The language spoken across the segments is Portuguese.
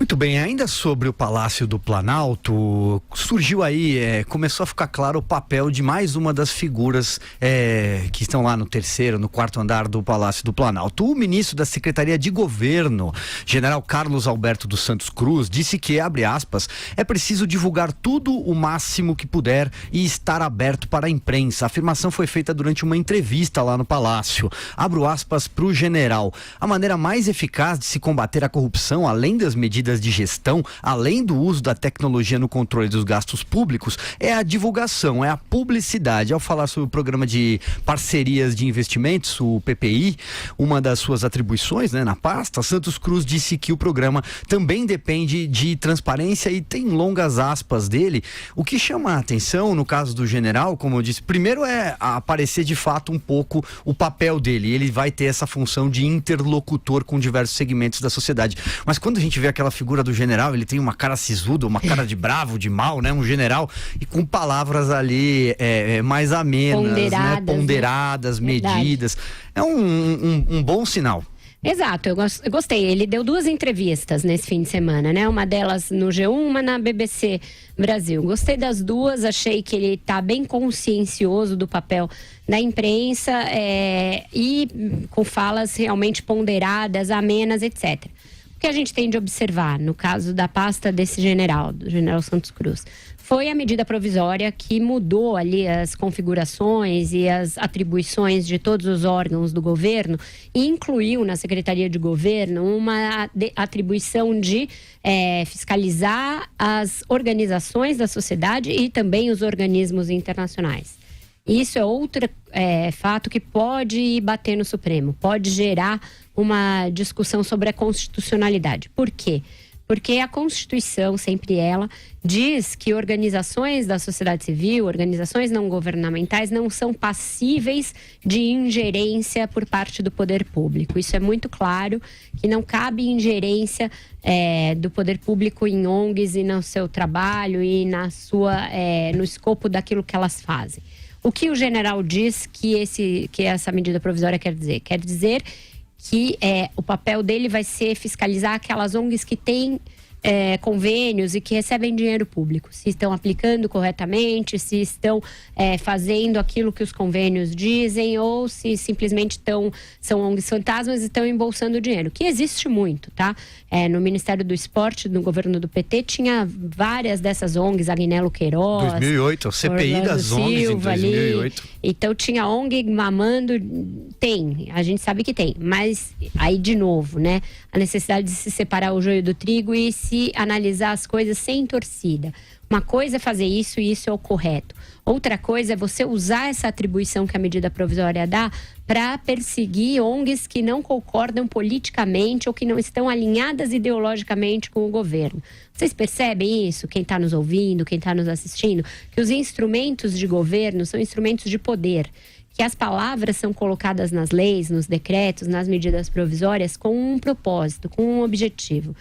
Muito bem, ainda sobre o Palácio do Planalto, surgiu aí, começou a ficar claro o papel de mais uma das figuras que estão lá no terceiro, no quarto andar do Palácio do Planalto. O ministro da Secretaria de Governo, general Carlos Alberto dos Santos Cruz, disse que, abre aspas, é preciso divulgar tudo o máximo que puder e estar aberto para a imprensa. A afirmação foi feita durante uma entrevista lá no Palácio. Abro aspas para o general. A maneira mais eficaz de se combater a corrupção, além das medidas de gestão, além do uso da tecnologia no controle dos gastos públicos, é a divulgação, é a publicidade. Ao falar sobre o programa de parcerias de investimentos, o PPI, uma das suas atribuições, na pasta, Santos Cruz disse que o programa também depende de transparência e tem longas aspas dele. O que chama a atenção, no caso do general, como eu disse, primeiro é aparecer de fato um pouco o papel dele. Ele vai ter essa função de interlocutor com diversos segmentos da sociedade. Mas quando a gente vê aquela figura do general, ele tem uma cara sisuda, uma cara de bravo, de mal, um general, e com palavras ali mais amenas, ponderadas, medidas. É um bom sinal. Exato, eu gostei. Ele deu 2 entrevistas nesse fim de semana, Uma delas no G1, uma na BBC Brasil. Gostei das 2, achei que ele está bem consciencioso do papel da imprensa e com falas realmente ponderadas, amenas, etc. O que a gente tem de observar, no caso da pasta desse general, do general Santos Cruz, foi a medida provisória que mudou ali as configurações e as atribuições de todos os órgãos do governo e incluiu na Secretaria de Governo uma atribuição de fiscalizar as organizações da sociedade e também os organismos internacionais. Isso é outro fato que pode bater no Supremo, pode gerar uma discussão sobre a constitucionalidade. Por quê? Porque a Constituição, sempre ela, diz que organizações da sociedade civil, organizações não governamentais, não são passíveis de ingerência por parte do poder público. Isso é muito claro, que não cabe ingerência do poder público em ONGs e no seu trabalho e no escopo daquilo que elas fazem. O que o general diz que essa medida provisória quer dizer? Quer dizer que o papel dele vai ser fiscalizar aquelas ONGs que têm convênios e que recebem dinheiro público, se estão aplicando corretamente, se estão fazendo aquilo que os convênios dizem ou se simplesmente são ONGs fantasmas e estão embolsando dinheiro, que existe muito, tá? No Ministério do Esporte, no governo do PT, tinha várias dessas ONGs, Agnello Queiroz... 2008, o CPI das ONGs em 2008. Então tinha ONG mamando, a gente sabe que tem, mas aí de novo, a necessidade de se separar o joio do trigo e se analisar as coisas sem torcida. Uma coisa é fazer isso e isso é o correto. Outra coisa é você usar essa atribuição que a medida provisória dá para perseguir ONGs que não concordam politicamente ou que não estão alinhadas ideologicamente com o governo. Vocês percebem isso? Quem está nos ouvindo, quem está nos assistindo? Que os instrumentos de governo são instrumentos de poder. Que as palavras são colocadas nas leis, nos decretos, nas medidas provisórias com um propósito, com um objetivo.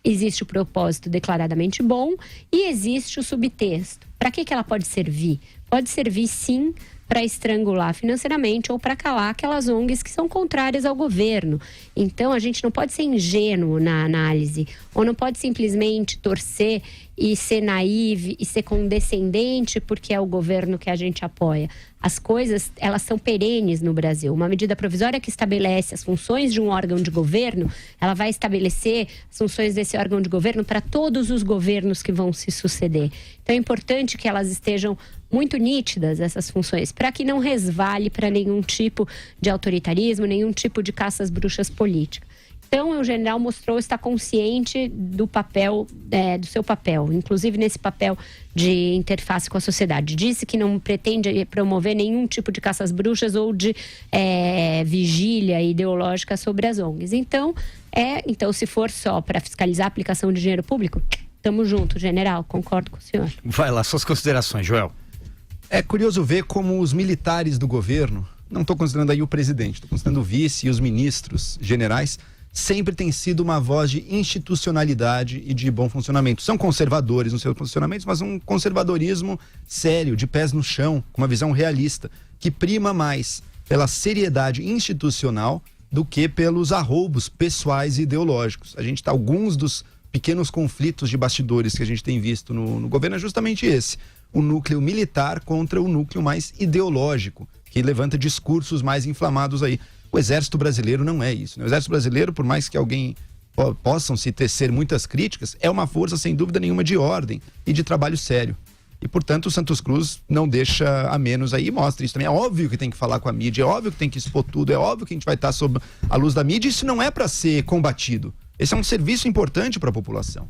Existe o propósito declaradamente bom e existe o subtexto. Para que ela pode servir? Pode servir, sim, para estrangular financeiramente ou para calar aquelas ONGs que são contrárias ao governo. Então, a gente não pode ser ingênuo na análise ou não pode simplesmente torcer e ser naive e ser condescendente porque é o governo que a gente apoia. As coisas, elas são perenes no Brasil. Uma medida provisória que estabelece as funções de um órgão de governo, ela vai estabelecer as funções desse órgão de governo para todos os governos que vão se suceder. Então, é importante que elas estejam muito nítidas, essas funções, para que não resvale para nenhum tipo de autoritarismo, nenhum tipo de caça às bruxas política. Então, o general mostrou estar consciente do papel, do seu papel, inclusive nesse papel de interface com a sociedade. Disse que não pretende promover nenhum tipo de caça às bruxas ou de vigília ideológica sobre as ONGs. Então, se for só para fiscalizar a aplicação de dinheiro público, tamo junto, general, concordo com o senhor. Vai lá, suas considerações, Joel. É curioso ver como os militares do governo, não estou considerando aí o presidente, estou considerando o vice e os ministros generais, sempre tem sido uma voz de institucionalidade e de bom funcionamento. São conservadores nos seus posicionamentos, mas um conservadorismo sério, de pés no chão, com uma visão realista, que prima mais pela seriedade institucional do que pelos arroubos pessoais e ideológicos. Alguns dos pequenos conflitos de bastidores que a gente tem visto no governo é justamente esse. O núcleo militar contra o núcleo mais ideológico, que levanta discursos mais inflamados aí. O Exército Brasileiro não é isso, né? O Exército Brasileiro, por mais que alguém possam se tecer muitas críticas, é uma força sem dúvida nenhuma de ordem e de trabalho sério. E, portanto, o Santos Cruz não deixa a menos aí e mostra isso também. É óbvio que tem que falar com a mídia, é óbvio que tem que expor tudo, é óbvio que a gente vai estar sob a luz da mídia. Isso não é para ser combatido. Esse é um serviço importante para a população.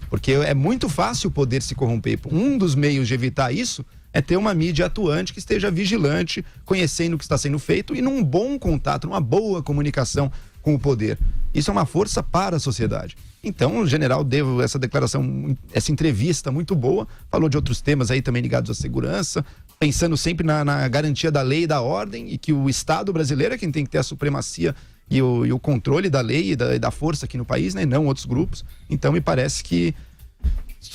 Porque é muito fácil o poder se corromper. Um dos meios de evitar isso é ter uma mídia atuante que esteja vigilante, conhecendo o que está sendo feito e num bom contato, numa boa comunicação com o poder. Isso é uma força para a sociedade. Então, o general deu essa declaração, essa entrevista muito boa, falou de outros temas aí também ligados à segurança, pensando sempre na garantia da lei e da ordem, e que o Estado brasileiro é quem tem que ter a supremacia e o controle da lei e da força aqui no país, né, e não outros grupos. Então, me parece que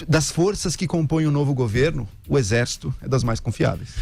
das forças que compõem o novo governo, o Exército é das mais confiáveis.